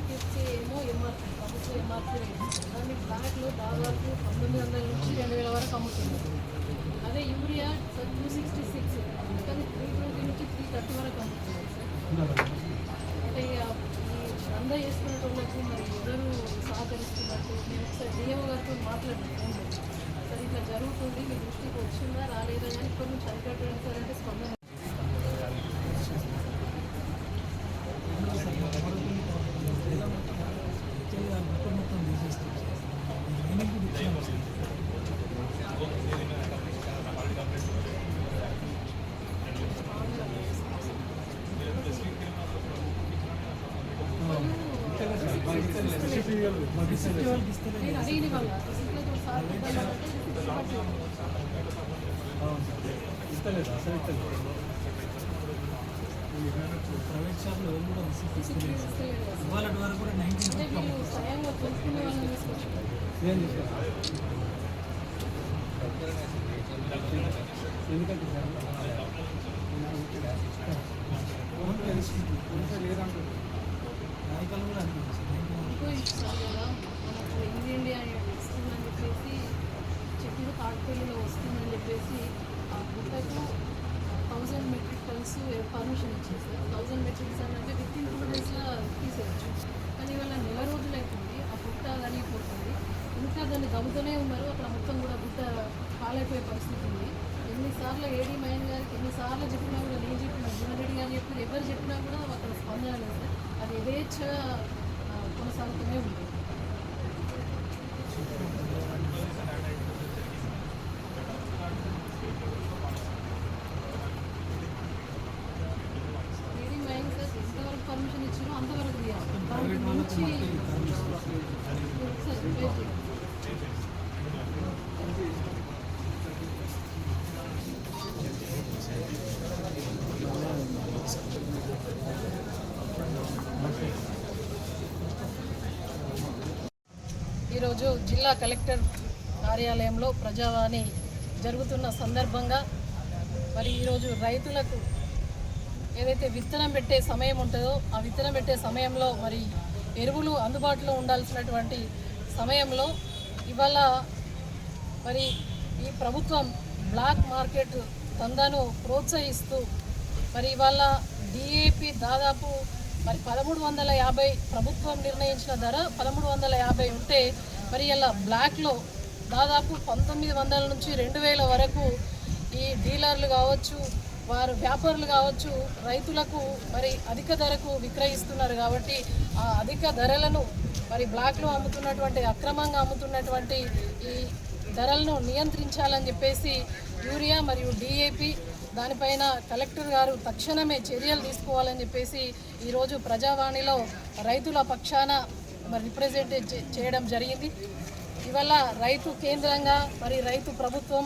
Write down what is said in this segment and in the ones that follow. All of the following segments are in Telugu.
బ్లాక్ ఇచ్చి ఏమో ఎంఆర్పీ ప్రభుత్వం ఎంఆర్పీ దాన్ని బ్లాక్లో దాదాపు 1900 నుంచి 2000 వరకు అమ్ముతున్నారు. అదే యూరియా 266 కానీ 320 నుంచి 330 వరకు అమ్ముతున్నారు సార్. అంటే ఈ దందా చేసుకునే వాళ్ళకు మరి ఎవరు సహకరిస్తున్నట్టు నేను ఒకసారి డిఎం గారితో మాట్లాడుతున్నాను సార్, ఇట్లా జరుగుతుంది, మీ దృష్టికి వచ్చిందా రాలేదా కానీ ఇప్పటి నుంచి అరికట్టండి సార్ అంటే స్పందన. నేను అడిగిన వాళ్ళ ఇస్తలేదు అసలు ఇస్తలేదు. ప్రైవేట్ షాప్లో కూడా ఇవాళ వరకు కూడా 19 స్వయంగా తెలుసుకునే వాళ్ళని తీసుకొచ్చారు. ఎందుకంటే నాయకులు కూడా ఇస్తారు కదా మనకు ఇండియా వస్తుందని చెప్పేసి చెట్లు కాటుపల్లిలో వస్తుందని చెప్పేసి ఆ గుట్టకు 1000 మెట్రిక్ టన్స్ పర్మిషన్ ఇచ్చేసారు. 1000 మెట్రిక్ టన్స్ అంటే విత్ ఇన్ 2 డేస్లో తీసేయచ్చు. కానీ ఇవాళ నెల రోజులు అవుతుంది, ఆ గుట్ట కలిగిపోతుంది, ఇంకా దాన్ని దమ్ముతూనే ఉన్నారు. అక్కడ మొత్తం కూడా గుట్ట పాలైపోయే పరిస్థితి ఉంది. ఎన్నిసార్లు ఏడీ మయన్ గారికి ఎన్నిసార్లు చెప్పినా కూడా, నేను చెప్పినా జీవన్రెడ్డి గారు చెప్పిన ఎవరు చెప్పినా కూడా అక్కడ స్పందన లేదు సార్. అది యథేచ్ఛగా కొనసాగుతూనే ఉంటుంది. ఏడీ మయన్ సార్ ఎంతవరకు పర్మిషన్ ఇచ్చారో అంతవరకు తీయాలి. దాని నుంచి సార్ వెయిట్ చేయండి. ఈరోజు జిల్లా కలెక్టర్ కార్యాలయంలో ప్రజావాణి జరుగుతున్న సందర్భంగా మరి ఈరోజు రైతులకు ఏదైతే విత్తనం పెట్టే సమయం ఉంటుందో ఆ విత్తనం పెట్టే సమయంలో మరి ఎరువులు అందుబాటులో ఉండాల్సినటువంటి సమయంలో ఇవాళ మరి ఈ ప్రభుత్వం బ్లాక్ మార్కెట్ దందాను ప్రోత్సహిస్తూ మరి ఇవాళ డిఏపి దాదాపు మరి 1350 ప్రభుత్వం నిర్ణయించిన ధర 1350 ఉంటే మరి ఇలా బ్లాక్లో దాదాపు 1900 నుంచి 2000 వరకు ఈ డీలర్లు కావచ్చు, వారు వ్యాపారులు కావచ్చు, రైతులకు మరి అధిక ధరకు విక్రయిస్తున్నారు. కాబట్టి ఆ అధిక ధరలను మరి బ్లాక్లో అమ్ముతున్నటువంటి, అక్రమంగా అమ్ముతున్నటువంటి ఈ ధరలను నియంత్రించాలని చెప్పేసి యూరియా మరియు డిఏపి దానిపైన కలెక్టర్ గారు తక్షణమే చర్యలు తీసుకోవాలని చెప్పేసి ఈరోజు ప్రజావాణిలో రైతుల పక్షాన మరి రిప్రజెంట్ చేయడం జరిగింది. ఇవాళ రైతు కేంద్రంగా మరి రైతు ప్రభుత్వం,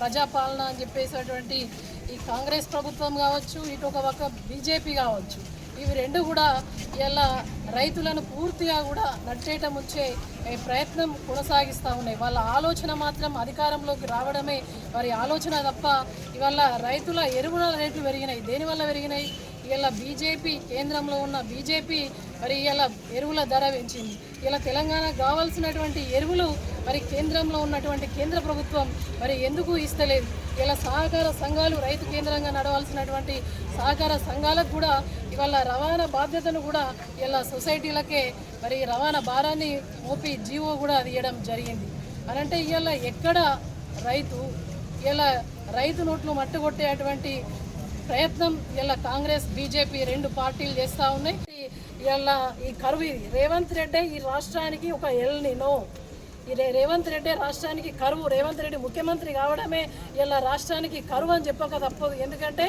ప్రజాపాలన అని చెప్పేసేటువంటి ఈ కాంగ్రెస్ ప్రభుత్వం కావచ్చు, ఇటు ఒక పక్క బీజేపీ కావచ్చు, ఇవి రెండు కూడా ఇలా రైతులను పూర్తిగా కూడా నట్టేట ముంచే ప్రయత్నం కొనసాగిస్తూ ఉన్నాయి. వాళ్ళ ఆలోచన మాత్రం అధికారంలోకి రావడమే వారి ఆలోచన తప్ప ఇవాళ రైతుల ఎరువుల రేట్లు పెరిగినాయి. దేనివల్ల పెరిగినాయి? ఇలా బీజేపీ, కేంద్రంలో ఉన్న బీజేపీ మరి ఇలా ఎరువుల ధర పెంచింది. ఇలా తెలంగాణకు కావాల్సినటువంటి ఎరువులు మరి కేంద్రంలో ఉన్నటువంటి కేంద్ర ప్రభుత్వం మరి ఎందుకు ఇస్తలేదు? ఇలా సహకార సంఘాలు, రైతు కేంద్రంగా నడవాల్సినటువంటి సహకార సంఘాలకు కూడా ఇవాళ రవాణా బాధ్యతను కూడా ఇలా సొసైటీలకే మరి రవాణా భారాన్ని మోపి జీవో కూడా తీయడం జరిగింది. అనంటే ఇవాళ ఎక్కడ రైతు నోట్లు మట్టుకొట్టేటువంటి ప్రయత్నం ఇలా కాంగ్రెస్, బీజేపీ రెండు పార్టీలు చేస్తూ ఉన్నాయి. ఇలా ఈ కరువు రేవంత్ రెడ్డి ఈ రాష్ట్రానికి ఒక ఎల్నినో. రేవంత్ రెడ్డి రాష్ట్రానికి కరువు. రేవంత్ రెడ్డి ముఖ్యమంత్రి కావడమే ఇలా రాష్ట్రానికి కరువు అని చెప్పక తప్పదు. ఎందుకంటే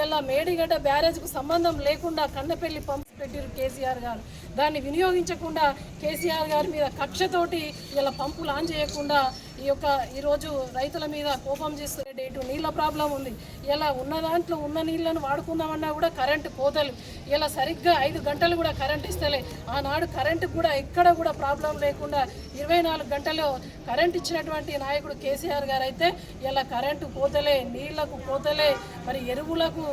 ఇలా మేడిగడ్డ బ్యారేజ్కు సంబంధం లేకుండా కన్నపల్లి పంప్ పెట్టారు కేసీఆర్ గారు. దాన్ని వినియోగించకుండా కేసీఆర్ గారి మీద కక్షతోటి ఇలా పంపులు ఆన్ చేయకుండా ఈరోజు రైతుల మీద కోపం చేస్తున్న డేటు నీళ్ళ ప్రాబ్లం ఉంది. ఇలా ఉన్న దాంట్లో ఉన్న నీళ్ళను వాడుకుందామన్నా కూడా కరెంటు కోతలు, ఇలా సరిగ్గా 5 గంటలు కూడా కరెంట్ ఇస్తలే. ఆనాడు కరెంటుకు కూడా ఎక్కడ కూడా ప్రాబ్లం లేకుండా 24 గంటలు కరెంట్ ఇచ్చినటువంటి నాయకుడు కేసీఆర్ గారు అయితే ఇలా కరెంటు కోతలే, నీళ్లకు కోతలే, మరి ఎరువులకు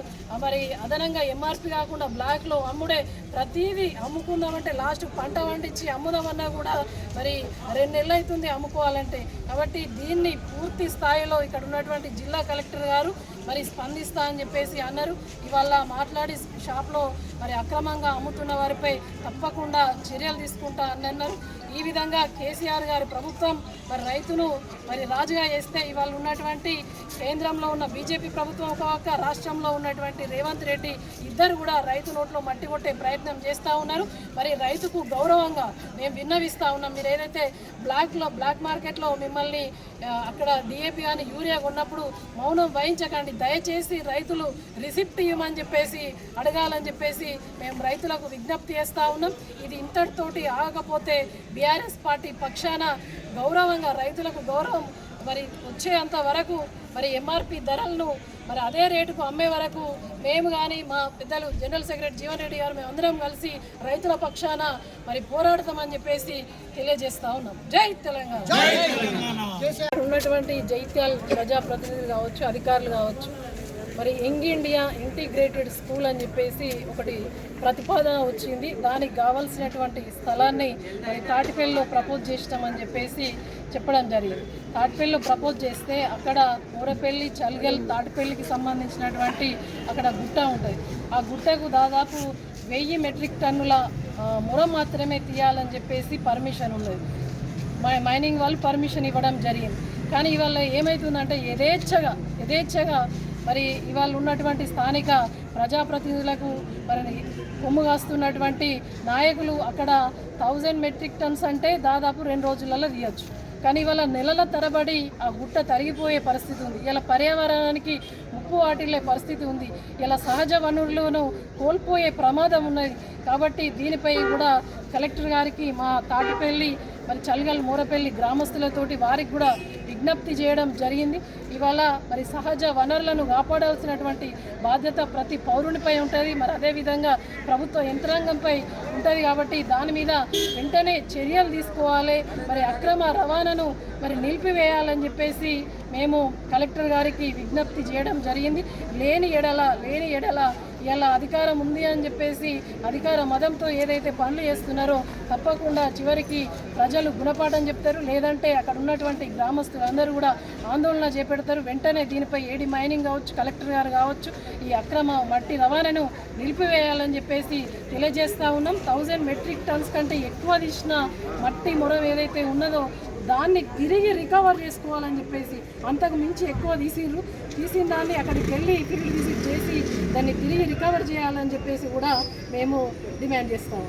మరి అదనంగా ఎంఆర్పి కాకుండా బ్లాక్లో అమ్ముడే, ప్రతిదీ అమ్ముకుందామంటే లాస్ట్ పంట పండించి అమ్ముదామన్నా కూడా మరి 2 నెలలు అవుతుంది అమ్ముకోవాలంటే. కాబట్టి దీన్ని పూర్తి స్థాయిలో ఇక్కడ ఉన్నటువంటి జిల్లా కలెక్టర్ గారు మరి స్పందిస్తా అని చెప్పేసి అన్నారు. ఇవాళ మాట్లాడి షాప్లో మరి అక్రమంగా అమ్ముతున్న వారిపై తప్పకుండా చర్యలు తీసుకుంటా అని అన్నారు. ఈ విధంగా కేసీఆర్ గారి ప్రభుత్వం మరి రైతును మరి రాజుగా చేస్తే ఇవాళ ఉన్నటువంటి కేంద్రంలో ఉన్న బీజేపీ ప్రభుత్వం ఒక పక్క, రాష్ట్రంలో ఉన్నటువంటి రేవంత్ రెడ్డి ఇద్దరు కూడా రైతు నోట్లో మట్టి కొట్టే ప్రయత్నం చేస్తూ ఉన్నారు. మరి రైతుకు గౌరవంగా మేము విన్నవిస్తూ ఉన్నాం. మీరు ఏదైతే బ్లాక్ మార్కెట్లో మిమ్మల్ని అక్కడ డిఏపి అని యూరియా కొన్నప్పుడు మౌనం వహించకండి, దయచేసి రైతులు రిసిప్ట్ ఇవ్వమని చెప్పేసి అడగాలని చెప్పేసి మేము రైతులకు విజ్ఞప్తి చేస్తూ ఉన్నాం. ఇది ఇంతటితోటి ఆగకపోతే బీఆర్ఎస్ పార్టీ పక్షాన గౌరవంగా రైతులకు గౌరవం మరి వచ్చేంత వరకు మరి ఎంఆర్పి ధరలను మరి అదే రేటుకు అమ్మే వరకు మేము కానీ మా పెద్దలు జనరల్ సెక్రటరీ జీవన్ రెడ్డి గారు మేమందరం కలిసి రైతుల పక్షాన మరి పోరాడతామని చెప్పేసి తెలియజేస్తా ఉన్నాం. జై తెలంగాణ. ఉన్నటువంటి జైత్యాల ప్రజాప్రతినిధులు కావచ్చు, అధికారులు కావచ్చు, మరి యంగ్ ఇండియా ఇంటిగ్రేటెడ్ స్కూల్ అని చెప్పేసి ఒకటి ప్రతిపాదన వచ్చింది. దానికి కావాల్సినటువంటి స్థలాన్ని మరి తాటిపల్లిలో ప్రపోజ్ చేస్తామని చెప్పేసి చెప్పడం జరిగింది. తాటిపల్లిలో ప్రపోజ్ చేస్తే అక్కడ ఊరపల్లి, చల్గల్, తాటిపల్లికి సంబంధించినటువంటి అక్కడ గుట్ట ఉంటుంది. ఆ గుట్టకు దాదాపు 1000 మెట్రిక్ టన్నుల ముర మాత్రమే తీయాలని చెప్పేసి పర్మిషన్ ఉన్నది. మైనింగ్ వాళ్ళు పర్మిషన్ ఇవ్వడం జరిగింది. కానీ ఇవాళ ఏమవుతుందంటే యథేచ్ఛగా మరి ఇవాళ ఉన్నటువంటి స్థానిక ప్రజాప్రతినిధులకు మరి కొమ్ము కాస్తున్నటువంటి నాయకులు అక్కడ 1000 మెట్రిక్ టన్స్ అంటే దాదాపు 2 రోజులలో తీయచ్చు. కానీ ఇవాళ నెలల తరబడి ఆ గుట్ట తరిగిపోయే పరిస్థితి ఉంది. ఇలా పర్యావరణానికి ముప్పు వాటిల్లే పరిస్థితి ఉంది. ఇలా సహజ వనరులను కోల్పోయే ప్రమాదం ఉన్నది. కాబట్టి దీనిపై కూడా కలెక్టర్ గారికి మా తాటిపల్లి మరి చల్గల్, మూరపల్లి గ్రామస్తులతోటి వారికి కూడా విజ్ఞప్తి చేయడం జరిగింది. ఇవాళ మరి సహజ వనరులను కాపాడాల్సినటువంటి బాధ్యత ప్రతి పౌరునిపై ఉంటుంది. మరి అదేవిధంగా ప్రభుత్వ యంత్రాంగంపై ఉంటుంది. కాబట్టి దాని మీద వెంటనే చర్యలు తీసుకోవాలి. మరి అక్రమ రవాణాను మరి నిలిపివేయాలని చెప్పేసి మేము కలెక్టర్ గారికి విజ్ఞప్తి చేయడం జరిగింది. లేని ఎడల ఇలా అధికారం ఉంది అని చెప్పేసి అధికార మదంతో ఏదైతే పనులు చేస్తున్నారో తప్పకుండా చివరికి ప్రజలు గుణపాఠం చెప్తారు. లేదంటే అక్కడ ఉన్నటువంటి గ్రామస్తులు అందరూ కూడా ఆందోళన చేపెడతారు. వెంటనే దీనిపై ఏడి మైనింగ్ కావచ్చు, కలెక్టర్ గారు కావచ్చు, ఈ అక్రమ మట్టి రవాణాను నిలిపివేయాలని చెప్పేసి తెలియజేస్తూ ఉన్నాం. 1000 మెట్రిక్ టన్స్ కంటే ఎక్కువ తీసిన మట్టి మొరం ఏదైతే ఉన్నదో దాన్ని తిరిగి రికవర్ చేసుకోవాలని చెప్పేసి, అంతకు మించి ఎక్కువ తీసిన దాన్ని అక్కడికి వెళ్ళి ఫీల్డ్ విజిట్ చేసి దాన్ని తిరిగి రికవర్ చేయాలని చెప్పేసి కూడా మేము డిమాండ్ చేస్తాము.